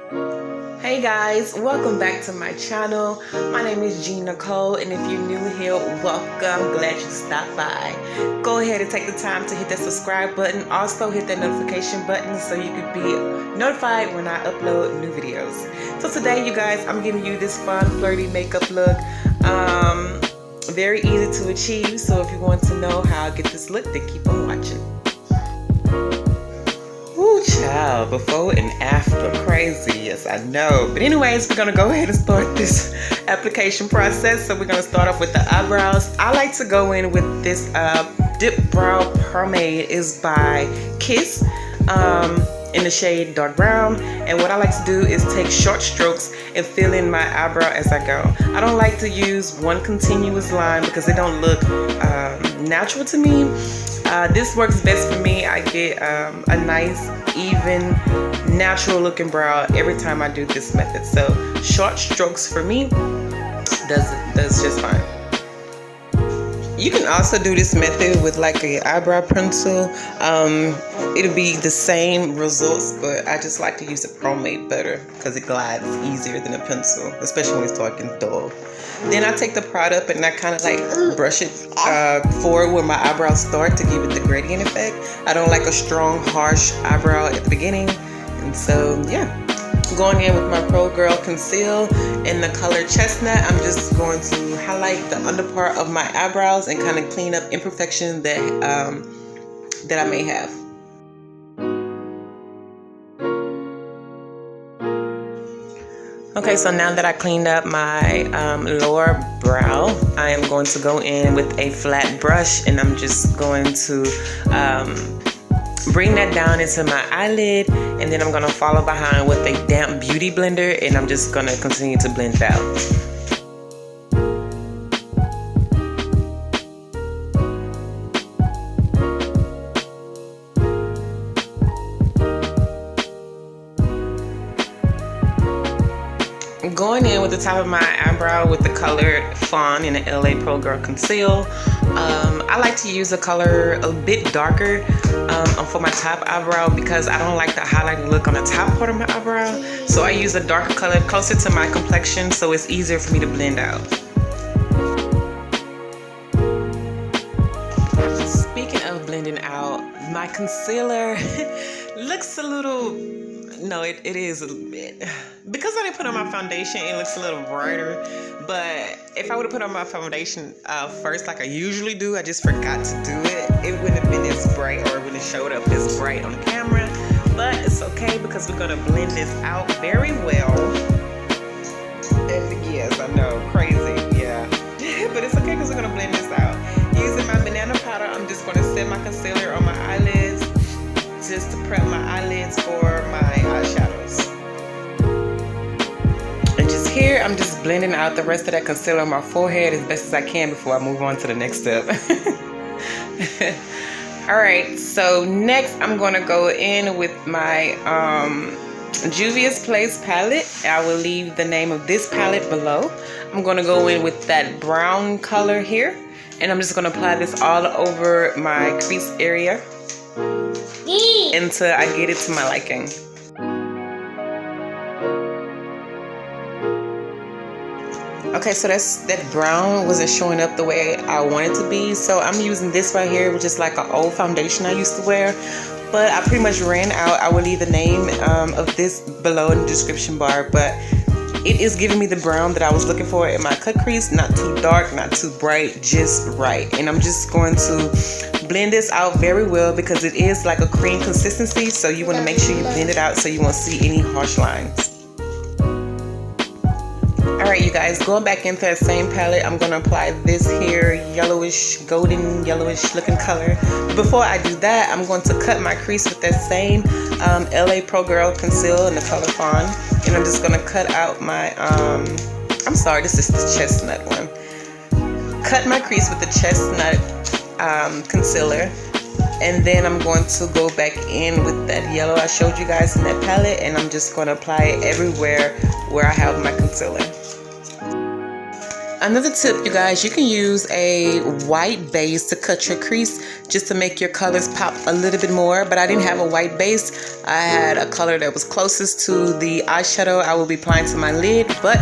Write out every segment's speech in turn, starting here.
Hey guys, welcome back to my channel. My name is Jean Nicole, and if you're new here, welcome. Glad you stopped by. Go ahead and take the time to hit that subscribe button. Also hit that notification button so you can be notified when I upload new videos. So today, you guys, I'm giving you this fun, flirty makeup look. Very easy to achieve. So if you want to know how I get this look, then keep on watching. Ooh, child, before and after, crazy, yes, I know. But anyways, we're gonna go ahead and start this application process. So we're gonna start off with the eyebrows. I like to go in with this Dip Brow Pomade. Is by Kiss in the shade dark brown. And what I like to do is take short strokes and fill in my eyebrow as I go. I don't like to use one continuous line because it don't look natural to me. This works best for me. I get a nice, even, natural looking brow every time I do this method. So short strokes for me does just fine. You can also do this method with like an eyebrow pencil. It'll be the same results, but I just like to use a pomade better because it glides easier than a pencil, especially when it's dark and dull. Then I take the product and I kind of like brush it forward where my eyebrows start to give it the gradient effect. I don't like a strong, harsh eyebrow at the beginning. And so, yeah. Going in with my Pro Girl Conceal in the color Chestnut, I'm just going to highlight the under part of my eyebrows and kind of clean up imperfections that I may have. Okay, so now that I cleaned up my lower brow, I am going to go in with a flat brush and I'm just going to bring that down into my eyelid, and then I'm going to follow behind with a damp beauty blender and I'm just going to continue to blend it out. Going in with the top of my eyebrow with the colored Fawn in the L.A Pro Conceal. I like to use a color a bit darker for my top eyebrow because I don't like the highlighting look on the top part of my eyebrow. So I use a darker color closer to my complexion so it's easier for me to blend out. Speaking of blending out, my concealer looks a little... No, it is a little bit. Because I didn't put on my foundation, it looks a little brighter. But if I would have put on my foundation first like I usually do, I just forgot to do it. It wouldn't have been as bright, or it wouldn't have showed up as bright on the camera. But it's okay because we're going to blend this out very well. And yes, I know, crazy, yeah. But it's okay because we're going to blend this out. Using my banana powder, I'm just going to set my concealer on my eyelids, just to prep my eyelids for my eyeshadows. And just here, I'm just blending out the rest of that concealer on my forehead as best as I can before I move on to the next step. Alright, so next I'm going to go in with my Juvias palette. I will leave the name of this palette below. I'm going to go in with that brown color here, and I'm just going to apply this all over my crease area until I get it to my liking. Okay, so that brown wasn't showing up the way I wanted to be, so I'm using this right here, which is like an old foundation I used to wear, but I pretty much ran out. I will leave the name of this below in the description bar, but it is giving me the brown that I was looking for in my cut crease. Not too dark, not too bright, just right. And I'm just going to blend this out very well because it is like a cream consistency, so you want to make sure you blend it out so you won't see any harsh lines. Alright, you guys, going back into that same palette, I'm going to apply this here yellowish, golden yellowish looking color. Before I do that, I'm going to cut my crease with that same L.A Pro Conceal in the color Fawn. And I'm just going to cut out my, I'm sorry, this is the chestnut one. Cut my crease with the chestnut concealer. And then I'm going to go back in with that yellow I showed you guys in that palette, and I'm just going to apply it everywhere where I have my concealer. Another tip, you guys, you can use a white base to cut your crease just to make your colors pop a little bit more, but I didn't have a white base. I had a color that was closest to the eyeshadow I will be applying to my lid, but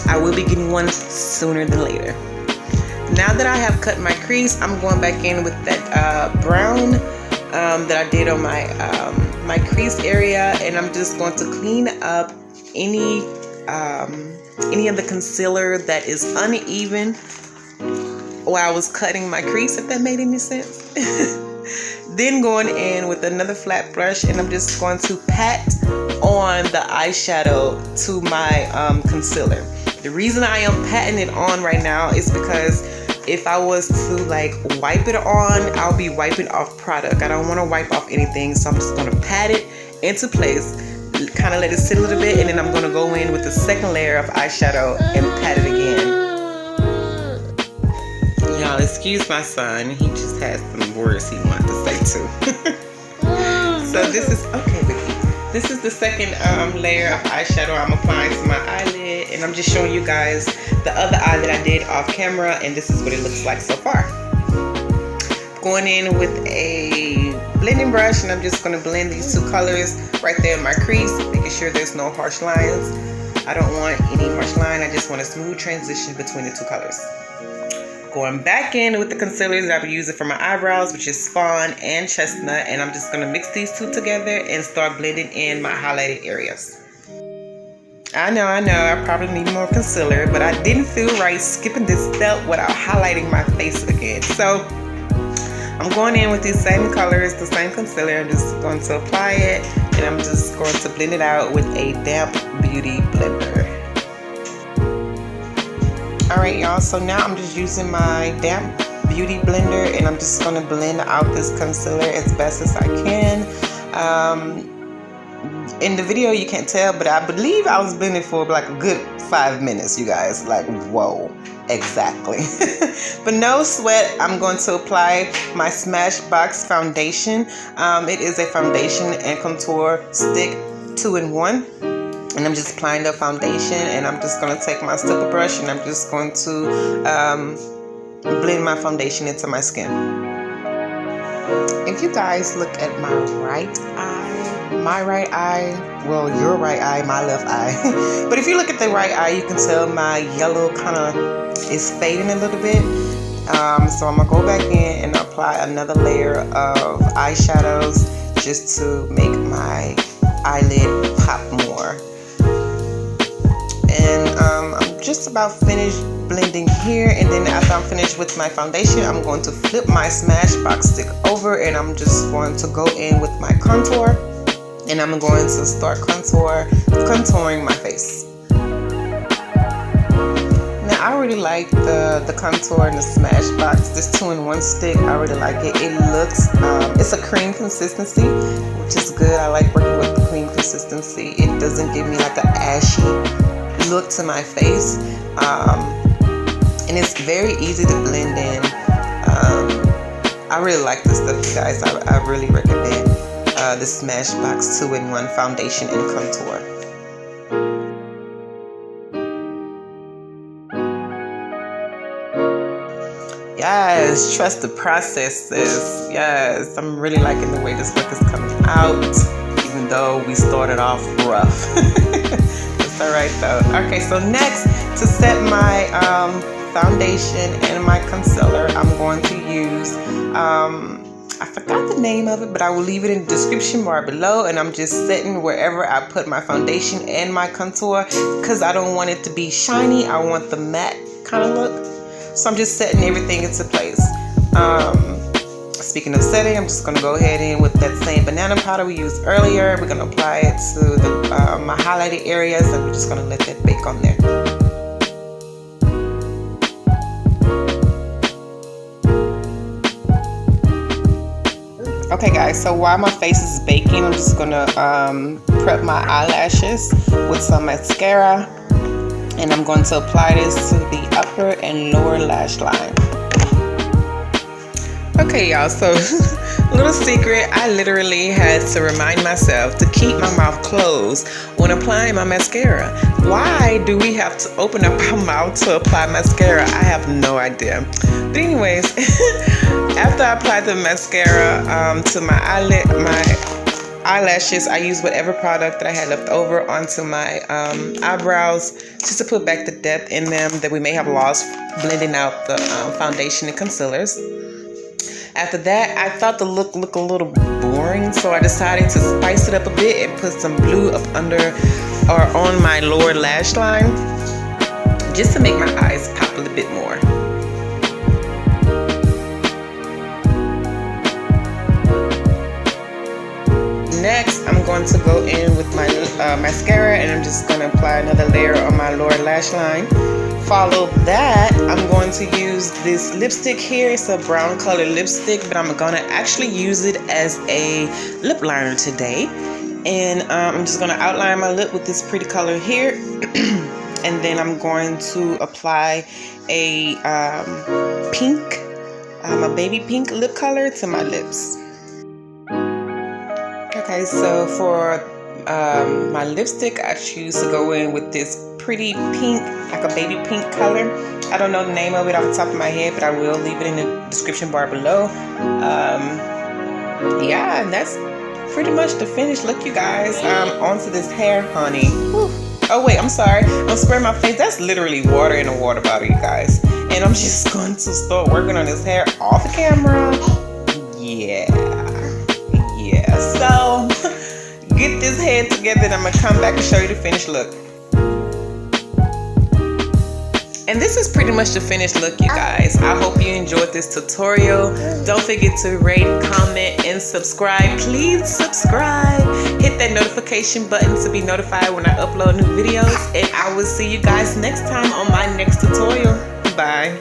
I will be getting one sooner than later. Now that I have cut my crease, I'm going back in with that brown that I did on my crease area, and I'm just going to clean up any of the concealer that is uneven while I was cutting my crease, if that made any sense. Then going in with another flat brush, and I'm just going to pat on the eyeshadow to my concealer. The reason I am patting it on right now is because if I was to like wipe it on, I'll be wiping off product. I don't want to wipe off anything, so I'm just going to pat it into place, kind of let it sit a little bit, and then I'm going to go in with the second layer of eyeshadow and pat it again. Y'all, excuse my son. He just had some words he wanted to say too. So this is, okay, Vicky. This is the second layer of eyeshadow I'm applying to my eyelid, and I'm just showing you guys the other eye that I did off camera, and this is what it looks like so far. Going in with a blending brush, and I'm just going to blend these two colors right there in my crease, making sure there's no harsh lines. I don't want any harsh line. I just want a smooth transition between the two colors. Going back in with the concealer that I'll be using for my eyebrows, which is Fawn and Chestnut, and I'm just going to mix these two together and start blending in my highlighted areas. I know, I probably need more concealer, but I didn't feel right skipping this step without highlighting my face again. So I'm going in with these same colors, the same concealer. I'm just going to apply it, and I'm just going to blend it out with a damp beauty blender. Alright y'all, so now I'm just using my damp beauty blender, and I'm just going to blend out this concealer as best as I can. In the video you can't tell, but I believe I was blending for like a good 5 minutes, you guys. Like, whoa, exactly. But no sweat, I'm going to apply my Smashbox foundation. It is a foundation and contour stick 2-in-1. And I'm just applying the foundation, and I'm just going to take my stipple brush, and I'm just going to blend my foundation into my skin. If you guys look at my right eye, well, your right eye, my left eye. But if you look at the right eye, you can tell my yellow kind of is fading a little bit. So I'm going to go back in and apply another layer of eyeshadows just to make my eyelid pop more. And I'm just about finished blending here, and then after I'm finished with my foundation, I'm going to flip my Smashbox stick over, and I'm just going to go in with my contour, and I'm going to start contouring my face. Now I really like the contour in the Smashbox, this 2-in-1 stick. I really like it. It looks, it's a cream consistency, which is good. I like working with the cream consistency. It doesn't give me like an ashy look to my face, and it's very easy to blend in. I really like this stuff, you guys. I really recommend the Smashbox 2-in-1 foundation and contour. Yes, trust the process, sis. Yes, I'm really liking the way this look is coming out, even though we started off rough. Alright though. Okay, so next, to set my foundation and my concealer, I'm going to use I forgot the name of it, but I will leave it in the description bar below, and I'm just setting wherever I put my foundation and my contour, because I don't want it to be shiny. I want the matte kind of look, so I'm just setting everything into place. Speaking of setting, I'm just going to go ahead in with that same banana powder we used earlier. We're going to apply it to my highlighted areas, and we're just going to let that bake on there. Okay guys, so while my face is baking, I'm just going to prep my eyelashes with some mascara, and I'm going to apply this to the upper and lower lash line. Okay, y'all, so little secret, I literally had to remind myself to keep my mouth closed when applying my mascara. Why do we have to open up our mouth to apply mascara? I have no idea. But anyways, after I applied the mascara to my eyelashes, I used whatever product that I had left over onto my eyebrows just to put back the depth in them that we may have lost blending out the foundation and concealers. After that, I thought the look looked a little boring, so I decided to spice it up a bit and put some blue up under or on my lower lash line just to make my eyes pop a little bit more. Next, I'm going to go in with my mascara, and I'm just going to apply another layer on my lower lash line. Follow that, I'm going to use this lipstick here. It's a brown color lipstick, but I'm going to actually use it as a lip liner today. And I'm just going to outline my lip with this pretty color here. And then I'm going to apply a pink, a baby pink lip color to my lips. Okay, so for my lipstick, I choose to go in with this pretty pink, like a baby pink color. I don't know the name of it off the top of my head, but I will leave it in the description bar below. Yeah, and that's pretty much the finished look, you guys. Onto this hair, honey. Whew. Oh wait, I'm sorry. I'm spraying my face. That's literally water in a water bottle, you guys. And I'm just going to start working on this hair off the camera. Yeah. So get this head together, and I'm gonna come back and show you the finished look. And this is pretty much the finished look, you guys. I hope you enjoyed this tutorial. Don't forget to rate, comment, and subscribe. Please subscribe. Hit that notification button to be notified when I upload new videos. And I will see you guys next time on my next tutorial. Bye.